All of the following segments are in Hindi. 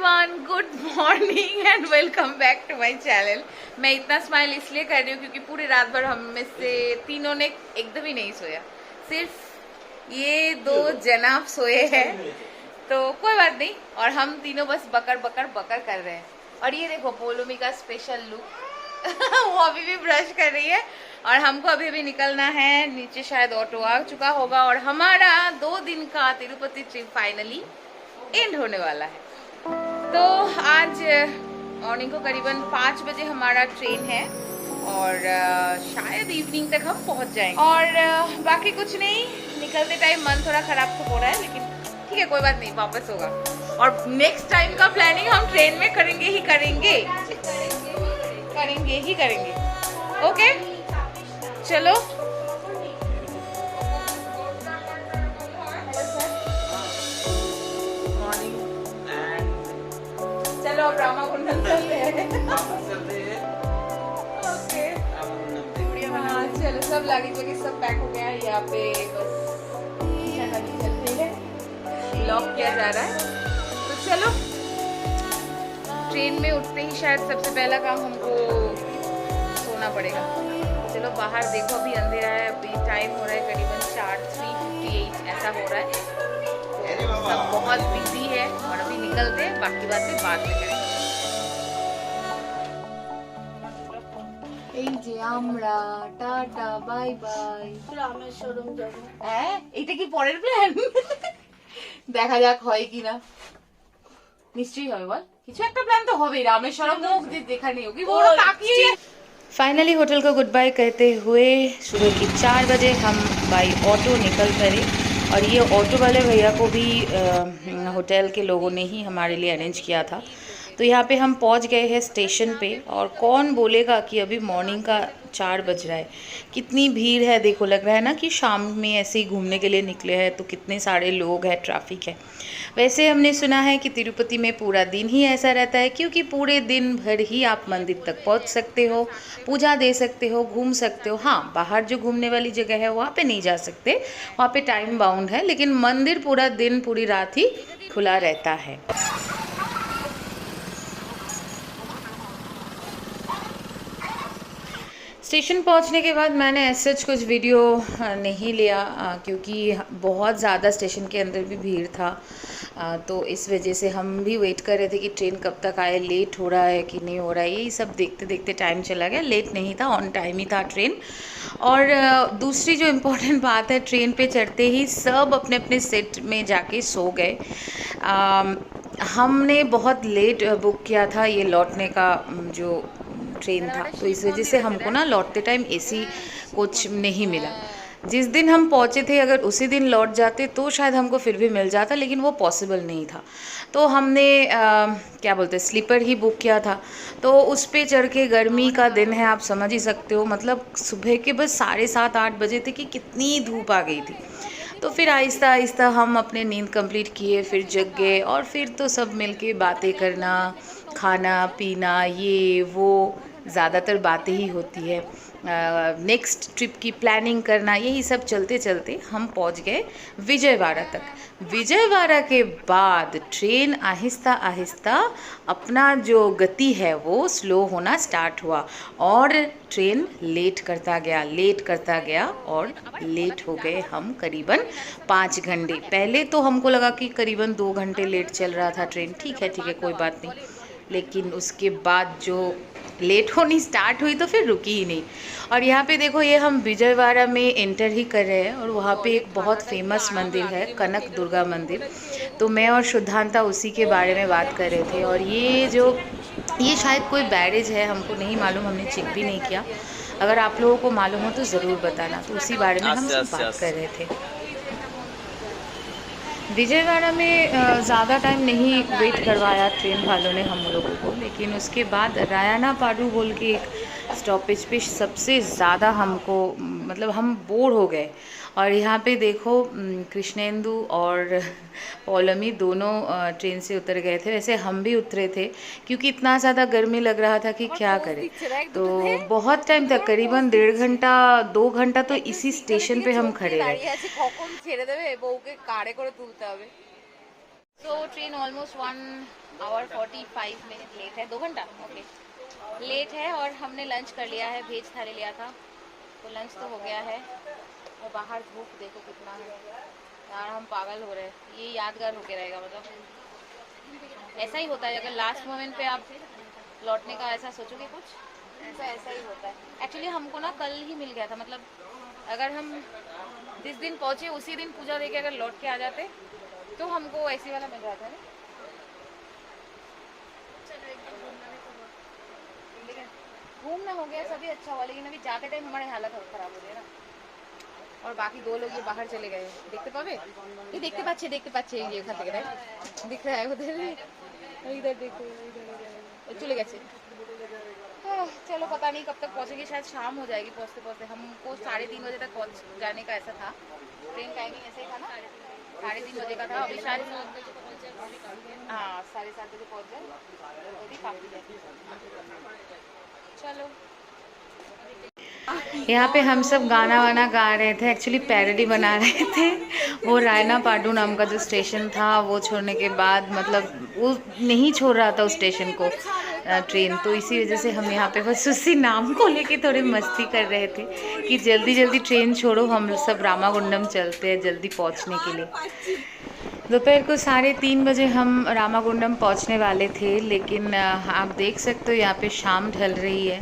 Everyone, good morning and welcome back to my channel. मैं इतना स्माइल इसलिए कर रही हूँ क्योंकि पूरी रात भर हम में से तीनों ने एकदम ही नहीं सोया, सिर्फ ये दो जनाब सोए हैं, तो कोई बात नहीं। और हम तीनों बस बकर बकर बकर कर रहे हैं। और ये देखो पोलोमी का स्पेशल लुक वो अभी भी ब्रश कर रही है और हमको अभी भी निकलना है। नीचे शायद ऑटो आ चुका होगा और हमारा 2 दिन का तिरुपति ट्रिप फाइनली एंड होने वाला है। तो आज मॉर्निंग को करीबन 5 बजे हमारा ट्रेन है और शायद इवनिंग तक हम पहुंच जाएंगे। और बाकी कुछ नहीं, निकलते टाइम मन थोड़ा खराब तो हो रहा है, लेकिन ठीक है, कोई बात नहीं, वापस होगा। और नेक्स्ट टाइम का प्लानिंग हम ट्रेन में करेंगे ही करेंगे, करेंगे ही करेंगे। ओके चलो। चलो ड्रामा कुंडन चलते हैं। ओके हाँ चलो, सब लगेज वगैरह सब पैक हो गया है। यहाँ पे बस चलते हैं, लॉक किया जा रहा है। तो चलो, ट्रेन में उठते ही शायद सबसे पहला काम हमको सोना पड़ेगा। चलो बाहर देखो, अभी अंधेरा है, अभी टाइम हो रहा है करीबन 4:58 ऐसा हो रहा है। सब बहुत बिजी है और अभी निकलते हैं, बाकी बातें बाद में करेंगे। এই যে আমরা টাটা বাই বাই রামেশ্বরম যাব। হ্যাঁ, এটা কি পরের প্ল্যান? দেখা যাক হয় কিনা। নিশ্চয়ই হবে, বল কিছু একটা প্ল্যান তো হবেই। রামেশ্বরম মুখ দেখা নেই কি বড় তাকিয়ে। फाइनली होटल को गुड बाय कहते हुए सुबह की 4 बजे हम बाई ऑटो निकल पड़े। और ये ऑटो वाले भैया को भी होटल के लोगों ने ही हमारे लिए अरेंज किया था। तो यहाँ पे हम पहुँच गए हैं स्टेशन पे। और कौन बोलेगा कि अभी मॉर्निंग का 4 बज रहा है। कितनी भीड़ है देखो, लग रहा है ना कि शाम में ऐसे ही घूमने के लिए निकले हैं। तो कितने सारे लोग हैं, ट्रैफिक है। वैसे हमने सुना है कि तिरुपति में पूरा दिन ही ऐसा रहता है, क्योंकि पूरे दिन भर ही आप मंदिर तक पहुंच सकते हो, पूजा दे सकते हो, घूम सकते हो। हाँ, बाहर जो घूमने वाली जगह है वहाँ पे नहीं जा सकते, वहाँ पे टाइम बाउंड है, लेकिन मंदिर पूरा दिन पूरी रात ही खुला रहता है। स्टेशन पहुंचने के बाद मैंने ऐसे कुछ वीडियो नहीं लिया, क्योंकि बहुत ज़्यादा स्टेशन के अंदर भी भीड़ था। तो इस वजह से हम भी वेट कर रहे थे कि ट्रेन कब तक आए, लेट हो रहा है कि नहीं हो रहा है, यही सब देखते देखते टाइम चला गया। लेट नहीं था, ऑन टाइम ही था ट्रेन। और दूसरी जो इम्पोर्टेंट बात है, ट्रेन पे चढ़ते ही सब अपने अपने सीट में जाके सो गए। हमने बहुत लेट बुक किया था ये लौटने का जो ट्रेन था, तो इस वजह से हमको ना लौटते टाइम एसी कुछ नहीं मिला। जिस दिन हम पहुँचे थे, अगर उसी दिन लौट जाते तो शायद हमको फिर भी मिल जाता, लेकिन वो पॉसिबल नहीं था। तो हमने क्या बोलते हैं, स्लीपर ही बुक किया था। तो उस पे चढ़ के, गर्मी का दिन है, आप समझ ही सकते हो, मतलब सुबह के बस 7:30-8 बजे थे कि कितनी धूप आ गई थी। तो फिर आहिस्ता आहिस्ता हम अपने नींद कंप्लीट किए, फिर जग गए। और फिर तो सब मिलके बातें करना, खाना पीना, ये वो, ज़्यादातर बातें ही होती है। नेक्स्ट ट्रिप की प्लानिंग करना, यही सब चलते चलते हम पहुंच गए विजयवाड़ा तक। विजयवाड़ा के बाद ट्रेन आहिस्ता आहिस्ता अपना जो गति है वो स्लो होना स्टार्ट हुआ और ट्रेन लेट करता गया और लेट हो गए हम करीबन 5 घंटे। पहले तो हमको लगा कि करीबन 2 घंटे लेट चल रहा था ट्रेन, ठीक है कोई बात नहीं, लेकिन उसके बाद जो लेट होनी स्टार्ट हुई तो फिर रुकी ही नहीं। और यहाँ पे देखो, ये हम विजयवाड़ा में एंटर ही कर रहे हैं और वहाँ पे एक बहुत फेमस मंदिर है, कनक दुर्गा मंदिर। तो मैं और शुद्धांता उसी के बारे में बात कर रहे थे। और ये शायद कोई बैरेज है, हमको नहीं मालूम, हमने चेक भी नहीं किया। अगर आप लोगों को मालूम हो तो ज़रूर बताना। तो उसी बारे में हम बात कर रहे थे। विजयवाड़ा में ज़्यादा टाइम नहीं वेट करवाया ट्रेन वालों ने हम लोगों को, लेकिन उसके बाद रायनापाडु बोल के एक स्टॉपेज पे सबसे ज़्यादा हमको, मतलब हम बोर हो गए। और यहाँ पे देखो, कृष्णेंदु और पौलमी दोनों ट्रेन से उतर गए थे। वैसे हम भी उतरे थे, क्योंकि इतना ज़्यादा गर्मी लग रहा था कि क्या करें। तो बहुत टाइम तक, करीबन 1.5 घंटा 2 घंटा तो इसी स्टेशन पे हम खड़े रहे। तो train almost 1 hour 45 minute late है, 2 घंटा ओके लेट है। और हमने लंच कर लिया है, वेज थाली लिया था, तो लंच तो हो गया है। और बाहर धूप देखो कितना है यार, हम पागल हो रहे हैं। ये यादगार होके रहेगा, मतलब ऐसा ही होता है अगर लास्ट मोमेंट पे आप लौटने का ऐसा सोचोगे कुछ, ऐसा ही होता है। एक्चुअली हमको ना कल ही मिल गया था, मतलब अगर हम जिस दिन पहुँचे उसी दिन पूजा देके अगर लौट के आ जाते तो हमको ऐसी वाला मिल रहा था ना। लेकिन घूमना हो गया सभी अच्छा हुआ, लेकिन अभी जाते टाइम हमारी हालत खराब हो गई ना। और बाकी 2 लोग ये बाहर चले गए, देखते पावे ये देखते पाच्छे ये खाते गए दिख रहा है उधर इधर देखो इधर चले गए। चलो पता नहीं कब तक पहुंचेंगे, शायद शाम हो जाएगी पहुंचते पहुंचते। हमको 3:30 बजे तक पहुंच जाने का ऐसा था, ट्रेन टाइमिंग ऐसे ही था ना, 3:30 बजे का था। अभी शायद हाँ 7:30 बजे पहुंच जाए तो भी काफ़ी है। चलो यहाँ पे हम सब गाना वाना गा रहे थे, एक्चुअली पैरोडी बना रहे थे। वो रायना पाडू नाम का जो स्टेशन था वो छोड़ने के बाद, मतलब वो नहीं छोड़ रहा था उस स्टेशन को ट्रेन, तो इसी वजह से हम यहाँ पे बस उसी नाम को लेके थोड़ी मस्ती कर रहे थे कि जल्दी जल्दी ट्रेन छोड़ो, हम सब रामागुंडम चलते हैं जल्दी पहुँचने के लिए। दोपहर को 3:30 बजे हम रामागुंडम पहुँचने वाले थे, लेकिन आप देख सकते हो यहाँ पे शाम ढल रही है।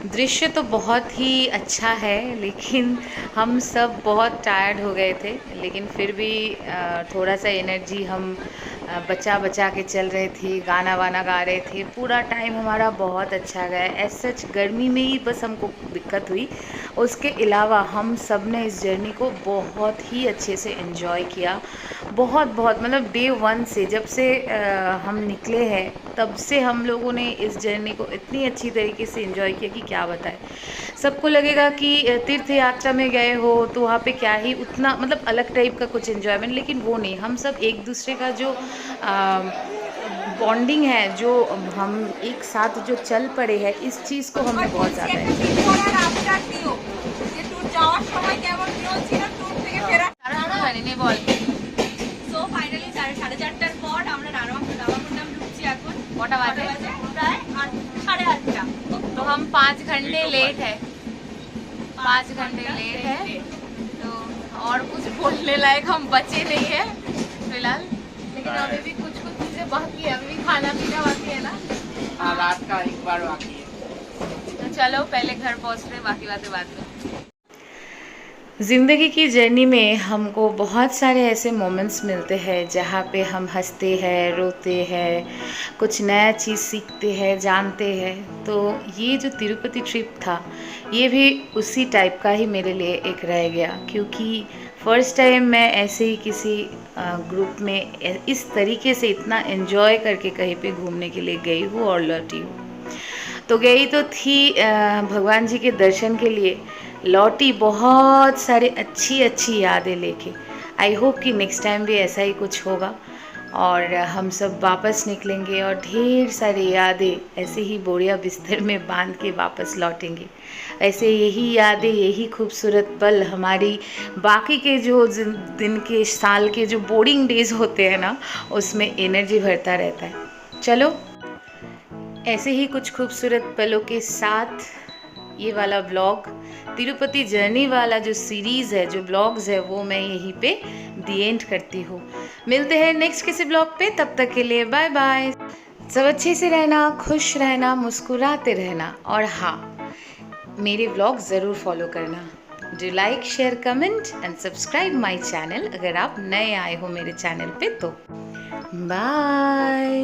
दृश्य तो बहुत ही अच्छा है, लेकिन हम सब बहुत टायर्ड हो गए थे, लेकिन फिर भी थोड़ा सा एनर्जी हम बचा बचा के चल रहे थे, गाना वाना गा रहे थे। पूरा टाइम हमारा बहुत अच्छा गया। एज सच गर्मी में ही बस हमको दिक्कत हुई, उसके अलावा हम सब ने इस जर्नी को बहुत ही अच्छे से एंजॉय किया। बहुत मतलब डे 1 से जब से हम निकले हैं तब से हम लोगों ने इस जर्नी को इतनी अच्छी तरीके से एंजॉय किया कि क्या बताएं। सबको लगेगा कि तीर्थ यात्रा में गए हो तो वहाँ पे क्या ही उतना मतलब अलग टाइप का कुछ एंजॉयमेंट, लेकिन वो नहीं। हम सब एक दूसरे का जो बॉन्डिंग है, जो हम एक साथ जो चल पड़े हैं, इस चीज़ को हमें बहुत ज़्यादा तो हम 5 घंटे लेट है, 5 घंटे लेट है, तो और कुछ बोलने लायक हम बचे नहीं है फिलहाल। लेकिन अभी भी कुछ चीज़ें बाकी है, अभी भी खाना पीना बाकी है ना। हाँ रात का एक बार बाकी है। तो चलो पहले घर पहुँचते, बाकी बातें बाद में। ज़िंदगी की जर्नी में हमको बहुत सारे ऐसे मोमेंट्स मिलते हैं जहाँ पे हम हंसते हैं, रोते हैं, कुछ नया चीज़ सीखते हैं, जानते हैं। तो ये जो तिरुपति ट्रिप था ये भी उसी टाइप का ही मेरे लिए एक रह गया, क्योंकि फ़र्स्ट टाइम मैं ऐसे ही किसी ग्रुप में इस तरीके से इतना एंजॉय करके कहीं पे घूमने के लिए गई हूँ और लौटी हूँ। तो गई तो थी भगवान जी के दर्शन के लिए, लौटी बहुत सारे अच्छी यादें लेके। आई होप कि नेक्स्ट टाइम भी ऐसा ही कुछ होगा और हम सब वापस निकलेंगे और ढेर सारी यादें ऐसे ही बोरिया बिस्तर में बांध के वापस लौटेंगे। ऐसे यही यादें, यही खूबसूरत पल हमारी बाकी के जो दिन के साल के जो बोरिंग डेज होते हैं ना, उसमें एनर्जी भरता रहता है। चलो ऐसे ही कुछ खूबसूरत पलों के साथ ये वाला व्लॉग, तिरुपति जर्नी वाला जो सीरीज़ है, जो व्लॉग्स है, वो मैं यहीं पे दी एंड करती हूँ। मिलते हैं नेक्स्ट किसी ब्लॉग पे, तब तक के लिए बाय बाय। सब अच्छे से रहना, खुश रहना, मुस्कुराते रहना, और हाँ मेरे व्लॉग ज़रूर फॉलो करना। Do like, share, comment and subscribe my channel अगर आप नए आए हो मेरे चैनल पे तो। बाय।